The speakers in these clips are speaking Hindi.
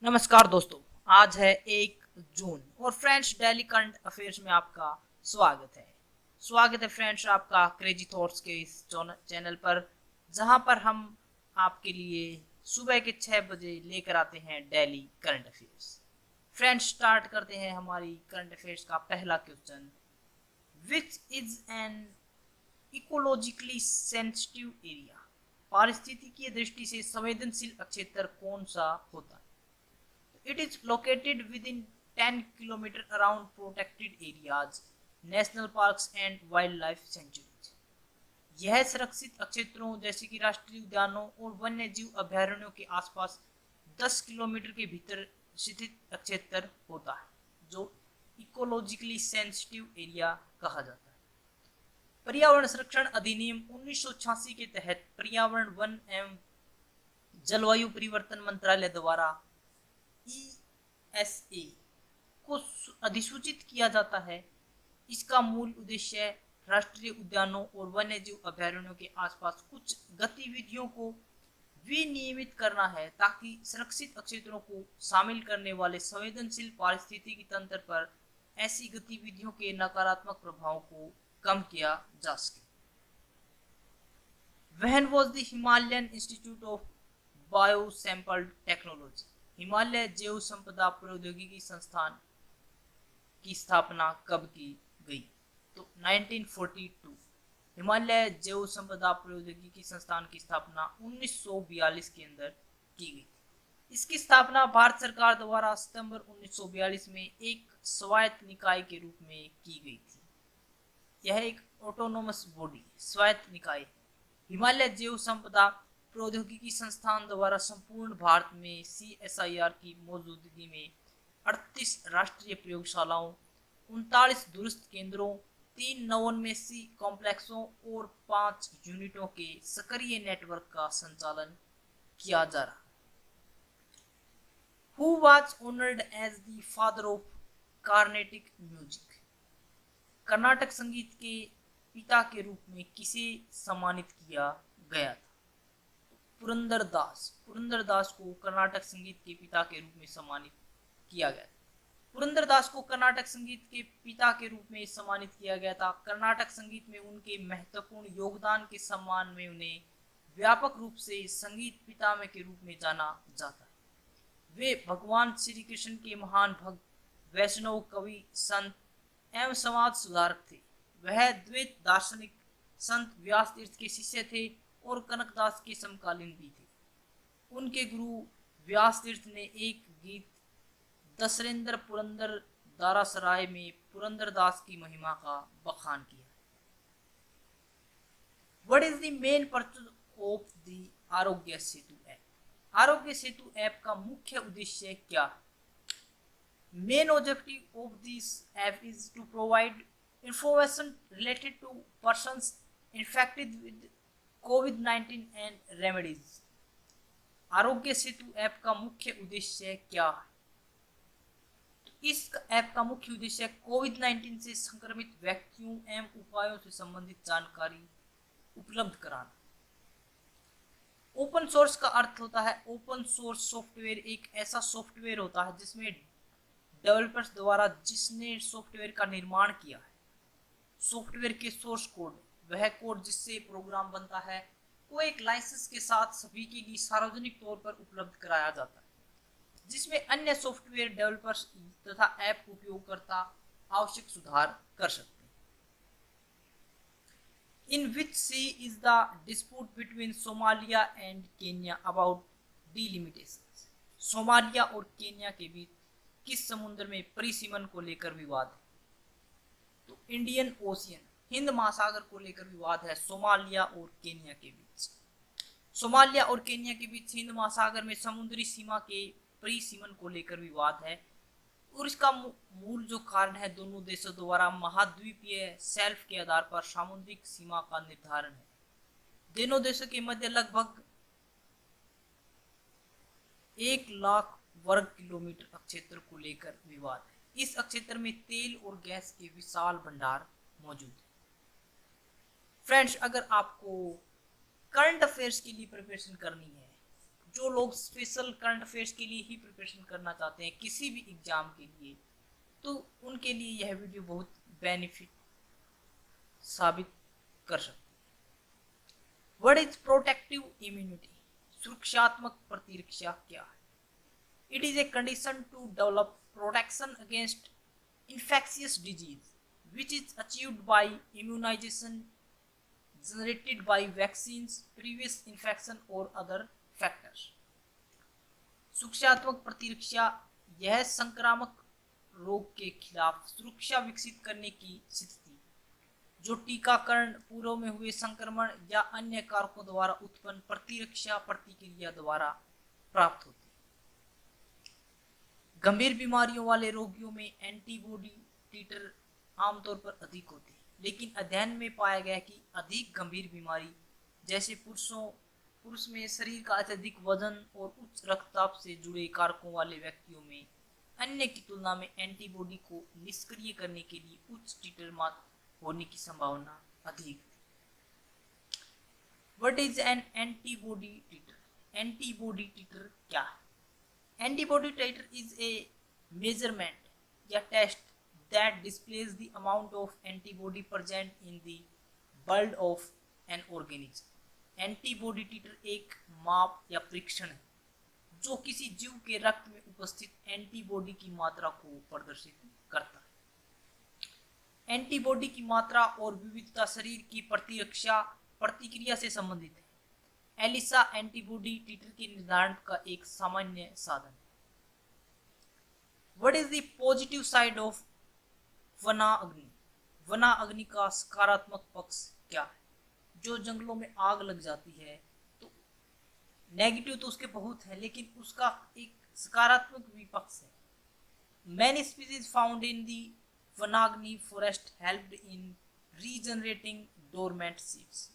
नमस्कार दोस्तों। आज है 1 जून और फ्रेंड्स डेली करंट अफेयर्स में आपका स्वागत है फ्रेंड्स आपका क्रेजी थॉट्स के इस चैनल पर, जहां पर हम आपके लिए सुबह के 6 बजे लेकर आते हैं daily current affairs. Friends start करते हैं हमारी करंट अफेयर्स का पहला question. Which is an ecologically sensitive area? पारिस्थितिकीय दृष्टि से संवेदनशील क्षेत्र कौन सा होता है? It is located within 10 kilometers around protected areas, national parks and wildlife sanctuaries. यह सुरक्षित क्षेत्रों जैसे कि राष्ट्रीय उद्यानों और वन्य जीव अभयारण्यों के आसपास 10 किलोमीटर के भीतर स्थित क्षेत्र होता है, जो इकोलॉजिकली सेंसिटिव एरिया कहा जाता है। पर्यावरण संरक्षण अधिनियम 1986 के तहत पर्यावरण, वन एवं जलवायु परिवर्तन मंत्रालय द्वारा ESA को अधिसूचित किया जाता है। इसका मूल उद्देश्य राष्ट्रीय उद्यानों और वन्यजीव अभयारण्यों के आसपास कुछ गतिविधियों को विनियमित करना है, ताकि सुरक्षित क्षेत्रों को शामिल करने वाले संवेदनशील पारिस्थितिकी तंत्र पर ऐसी गतिविधियों के नकारात्मक प्रभावों को कम किया जा सके। When was the Himalayan Institute of Biosample Technology, Himalaya जैव संपदा प्रौद्योगिकी संस्थान की स्थापना कब की गई? तो 1942। हिमालय जैव संपदा प्रौद्योगिकी संस्थान की स्थापना 1942 के अंदर की गई। इसकी स्थापना भारत सरकार द्वारा सितंबर 1942 में एक स्वायत्त निकाय के रूप में की गई थी। यह एक ऑटोनोमस बॉडी स्वायत्त निकाय है। हिमालय जैव संपदा प्रौद्योगिकी संस्थान द्वारा संपूर्ण भारत में CSIR की मौजूदगी में 38 राष्ट्रीय प्रयोगशालाओं, 39 दूरस्थ केंद्रों, 3 नवोन्मेषी कॉम्प्लेक्सों और 5 यूनिटों के सक्रिय नेटवर्क का संचालन किया जा रहा है। Who was honored as the father of Carnatic music? Karnataka संगीत के पिता के रूप में किसे सम्मानित किया गया था? पुरंदरदास को कर्नाटक संगीत के पिता के रूप में सम्मानित किया गया। पुरंदरदास को कर्नाटक संगीत के पिता के रूप में सम्मानित किया गया था। कर्नाटक संगीत में उनके महत्वपूर्ण योगदान के सम्मान में उन्हें व्यापक रूप से संगीत पितामह के रूप में जाना जाता है। वे भगवान श्री कृष्ण के महान भक्त, वैष्णव कवि, संत एवं समाज सुधारक थे। वह द्वैत दार्शनिक संत व्यास तीर्थ के शिष्य थे और कनकदास के समकालीन भी थे। उनके गुरु व्यास तीर्थ ने एक गीत दशरेंद्र पुरंदर दारासराय में पुरंदरदास की महिमा का बखान किया। What is the main purpose of the Aarogya Setu app? Aarogya Setu app का मुख्य उद्देश्य क्या है? Main objective of this app is to provide information related to persons infected with COVID-19 and remedies. Aarogya Setu app का मुख्य उद्देश्य क्या है? इस ऐप का मुख्य उद्देश्य कोविड-19 से संक्रमित व्यक्तियों एवं उपायों से संबंधित जानकारी उपलब्ध कराना। ओपन सोर्स का अर्थ होता है, ओपन सोर्स सॉफ्टवेयर एक ऐसा सॉफ्टवेयर होता है जिसमें डेवलपर्स द्वारा जिसने सॉफ्टवेयर का निर्माण किया है, सॉफ्टवेयर के सोर्स कोड, वह कोड जिससे प्रोग्राम बनता है, वो एक लाइसेंस के साथ सभी के लिए सार्वजनिक तौर पर उपलब्ध कराया जाता है, जिसमें अन्य सॉफ्टवेयर डेवलपर्स तथा ऐप उपयोगकर्ता आवश्यक सुधार कर सकते हैं। In which sea is the dispute between Somalia and Kenya about delimitations? Somalia और केन्या के बीच किस समुद्र में परिसीमन को लेकर विवाद है? तो इंडियन ओशियन, हिंद महासागर को लेकर विवाद है सोमालिया और केन्या के बीच। सोमालिया और केन्या के बीच हिंद महासागर में समुद्री सीमा के परिसीमन को लेकर विवाद है, और इसका मूल जो कारण है, दोनों देशों द्वारा महाद्वीपीय शेल्फ के आधार पर सामुद्रिक सीमा का निर्धारण है। दोनों देशों के मध्य लगभग 1,00,000 वर्ग किलोमीटर क्षेत्र को लेकर विवाद है। इस क्षेत्र में तेल और गैस के विशाल भंडार मौजूद है। फ्रेंड्स, अगर आपको करंट अफेयर्स के लिए प्रिपरेशन करनी है, जो लोग स्पेशल करंट अफेयर्स के लिए ही प्रिपरेशन करना चाहते हैं किसी भी एग्जाम के लिए, तो उनके लिए यह वीडियो बहुत बेनिफिट साबित कर सकती है। What is protective immunity? सुरक्षात्मक प्रतिरक्षा क्या है? It is a condition to develop protection against infectious disease which is achieved by immunization generated by vaccines, previous infection or other factors. सुरक्षात्मक प्रतिरक्षा यह संक्रामक रोग के खिलाफ सुरक्षा विकसित करने की स्थिति जो टीकाकरण, पूर्व में हुए संक्रमण या अन्य कारकों द्वारा उत्पन्न प्रतिरक्षा प्रतिक्रिया द्वारा प्राप्त होती है। गंभीर बीमारियों वाले रोगियों में एंटीबॉडी टीटर आमतौर पर अधिक होते हैं, लेकिन अध्ययन में पाया गया कि अधिक गंभीर बीमारी जैसे पुरुष में शरीर का अत्यधिक वजन और उच्च रक्तचाप से जुड़े कारकों वाले व्यक्तियों में अन्य की तुलना में एंटीबॉडी को निष्क्रिय करने के लिए उच्च टीटर मात्रा होने की संभावना अधिक है। What is an antibody Teeter? Antibody Teeter क्या है? Antibody titer is a measurement या test that displays the amount of antibody present in the blood of an organism. Antibody Teeter एक माप या परीक्षण है जो किसी जीव के रक्त में उपस्थित एंटीबॉडी की मात्रा को प्रदर्शित करता है। एंटीबॉडी की मात्रा और विविधता शरीर की प्रतिरक्षा प्रतिक्रिया से संबंधित है। एलिसा एंटीबॉडी टीटर के निर्धारण का एक सामान्य साधन है। What is the positive side of वनाग्नि? वनाग्नि का सकारात्मक पक्ष क्या है? जो जंगलों में आग लग जाती है तो नेगेटिव तो उसके बहुत है, लेकिन उसका एक सकारात्मक भी पक्ष है। Many species found in the वनाग्नि forest helped in regenerating dormant seeds.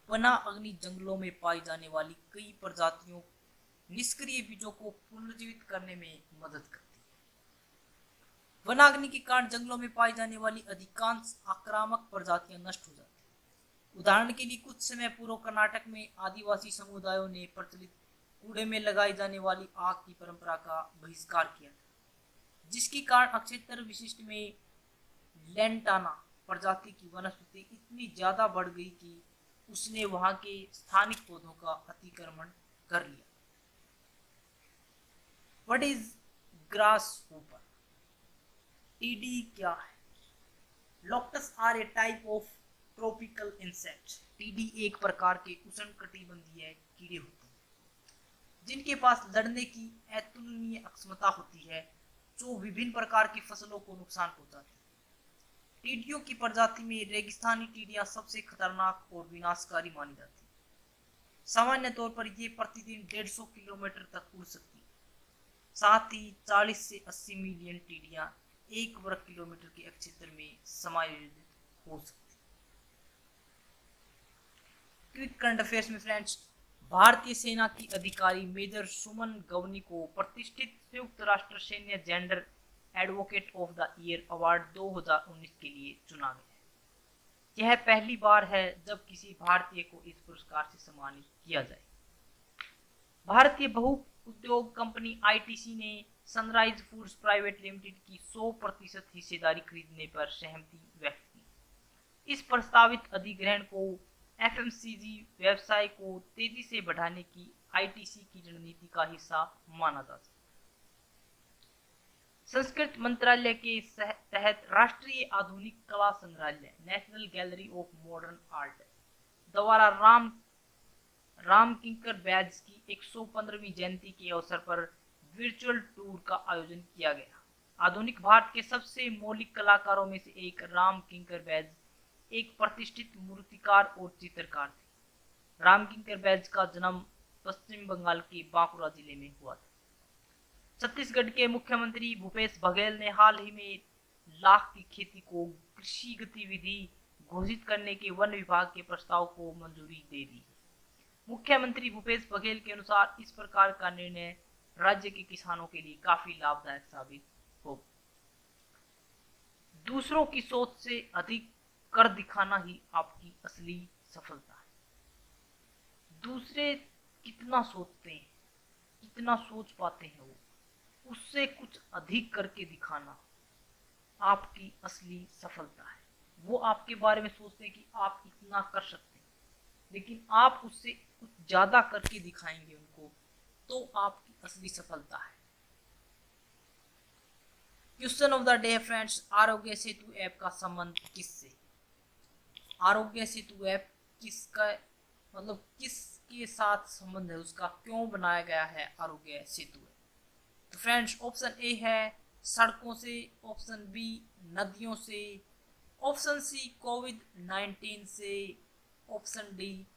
वना अग्नि जंगलों में पाई जाने वाली कई प्रजातियों निष्क्रिय बीजों को पुनर्जीवित करने में मदद करती है। वनाग्नि के कारण जंगलों में पाई जाने वाली अधिकांश आक्रामक प्रजातियां नष्ट हो जाती हैं। उदाहरण के लिए कुछ समय पूर्व कर्नाटक में आदिवासी समुदायों ने प्रचलित कूड़े में लगाई जाने वाली आग की परंपरा का बहिष्कार किया था, जिसके कारण अक्षेत्र विशिष्ट में लेंटाना प्रजाति की वनस्पति इतनी ज्यादा बढ़ गई कि उसने वहां के स्थानिक पौधों का अतिक्रमण कर लिया। What is grasshopper? टीडी क्या है? Locusts are a type of tropical insect. टीडी एक प्रकार के उष्णकटिबंधीय कीड़े होते हैं जिनके पास लड़ने की अतुलनीय क्षमता होती है, जो विभिन्न प्रकार की फसलों को नुकसान पहुंचाती है। टिड्डियों की प्रजाति में रेगिस्तानी टिड्डियां सबसे खतरनाक और विनाशकारी मानी जाती हैं। सामान्य तौर पर ये प्रतिदिन 150 किलोमीटर तक उड़ सकती है। साथ ही 40 से 80 मिलियन टिड्डियां 1 वर्ग किलोमीटर के क्षेत्र में समायोजित हो सकती है। क्विक करंट अफेयर्स में फ्रेंड्स, भारतीय सेना की अधिकारी मेजर सुमन गवनी को प्रतिष्ठित संयुक्त राष्ट्र सैन्य gender advocate of the year award 2019 के लिए चुना गया है। यह पहली बार है जब किसी भारतीय को इस पुरस्कार से सम्मानित किया जाए। भारतीय बहुउद्योग कंपनी आईटीसी ने सनराइज फूड्स प्राइवेट लिमिटेड की 100% हिस्सेदारी खरीदने पर सहमति व्यक्त की। इस प्रस्तावित अधिग्रहण को एफएमसीजी व्यवसाय को तेजी से बढ़ाने की आईटीसी की रणनीति का हिस्सा माना जा सकता है। संस्कृत मंत्रालय के तहत राष्ट्रीय आधुनिक कला संग्रहालय national gallery of modern art द्वारा राम किंकर बैज की 115वीं जयंती के अवसर पर वर्चुअल टूर का आयोजन किया गया। आधुनिक भारत के सबसे मौलिक कलाकारों में से एक राम किंकर बैज एक प्रतिष्ठित मूर्तिकार और चित्रकार थे। राम किंकर बैज का जन्म पश्चिम बंगाल के बांकुड़ा जिले में हुआ था। छत्तीसगढ़ के मुख्यमंत्री भूपेश बघेल ने हाल ही में लाख की खेती को कृषि गतिविधि घोषित करने के वन विभाग के प्रस्ताव को मंजूरी दे दी। मुख्यमंत्री भूपेश बघेल के अनुसार इस प्रकार का निर्णय राज्य के किसानों के लिए काफी लाभदायक साबित होगा। दूसरों की सोच से अधिक कर दिखाना ही आपकी असली सफलता है। दूसरे कितना सोचते हैं, कितना सोच पाते हैं वो, उससे कुछ अधिक करके दिखाना आपकी असली सफलता है। वो आपके बारे में सोचते हैं कि आप इतना कर सकते हैं, लेकिन आप उससे कुछ ज्यादा करके दिखाएंगे उनको, तो आपकी असली सफलता है। Question of the day friends, Aarogya Setu app का संबंध किससे? आरोग्य सेतु ऐप किसका मतलब किसके साथ संबंध है उसका, क्यों बनाया गया है आरोग्य सेतु ऐप? तो फ्रेंड्स ऑप्शन ए है सड़कों से, ऑप्शन बी नदियों से, ऑप्शन सी कोविड-19 से, ऑप्शन डी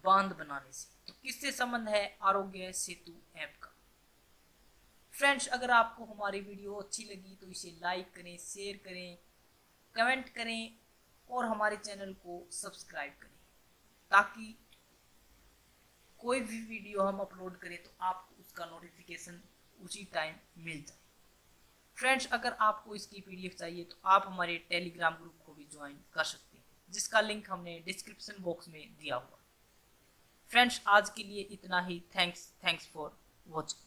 बांध बनाने से। तो किससे संबंध है आरोग्य सेतु ऐप का? फ्रेंड्स अगर आपको हमारी वीडियो अच्छी लगी तो इसे लाइक करें, शेयर करें, कमेंट करें और हमारे चैनल को सब्सक्राइब करें, ताकि कोई भी वीडियो हम अपलोड करें तो आपको उसका नोटिफिकेशन उसी टाइम मिल जाए। फ्रेंड्स अगर आपको इसकी पीडीएफ चाहिए तो आप हमारे टेलीग्राम ग्रुप को भी ज्वाइन कर सकते हैं, जिसका लिंक हमने डिस्क्रिप्शन बॉक्स में दिया हुआ। फ्रेंड्स आज के लिए इतना ही। Thanks for watching.